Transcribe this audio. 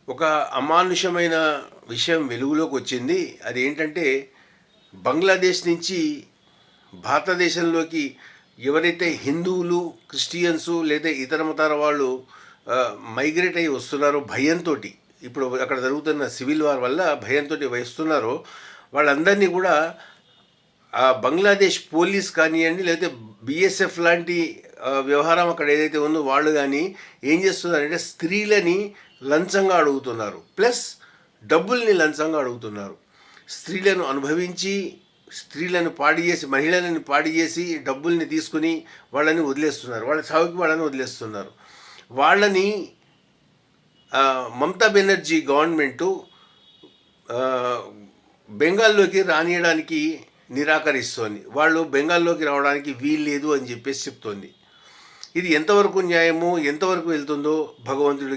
ఒక అమానుషమైన విషయం వెలుగులోకి వచ్చింది. అదేంటంటే బంగ్లాదేశ్ నుంచి భారతదేశంలోకి ఎవరైతే హిందువులు, క్రిస్టియన్సు లేదా ఇతర మతాల వాళ్ళు మైగ్రేట్ అయ్యి వస్తున్నారో భయంతో, ఇప్పుడు అక్కడ జరుగుతున్న సివిల్ వార్ వల్ల భయంతో వస్తున్నారో వాళ్ళందరినీ కూడా ఆ బంగ్లాదేశ్ పోలీస్ కానివ్వండి, లేకపోతే బిఎస్ఎఫ్ లాంటి వ్యవహారం అక్కడ ఏదైతే ఉందో వాళ్ళు కానీ ఏం చేస్తున్నారంటే స్త్రీలని లంచంగా అడుగుతున్నారు, ప్లస్ డబ్బుల్ని లంచంగా అడుగుతున్నారు. స్త్రీలను అనుభవించి, స్త్రీలను పాడి చేసి, మహిళలను పాడి చేసి డబ్బుల్ని తీసుకుని వాళ్ళని వదిలేస్తున్నారు, వాళ్ళ సాగుకి వాళ్ళని వదిలేస్తున్నారు. వాళ్ళని మమతా బెనర్జీ గవర్నమెంటు బెంగాల్లోకి రానియడానికి నిరాకరిస్తోంది. వాళ్ళు బెంగాల్లోకి రావడానికి వీల్లేదు అని చెప్పేసి చెప్తోంది. ఇది ఎంతవరకు న్యాయమో, ఎంతవరకు వెళ్తుందో భగవంతుడికి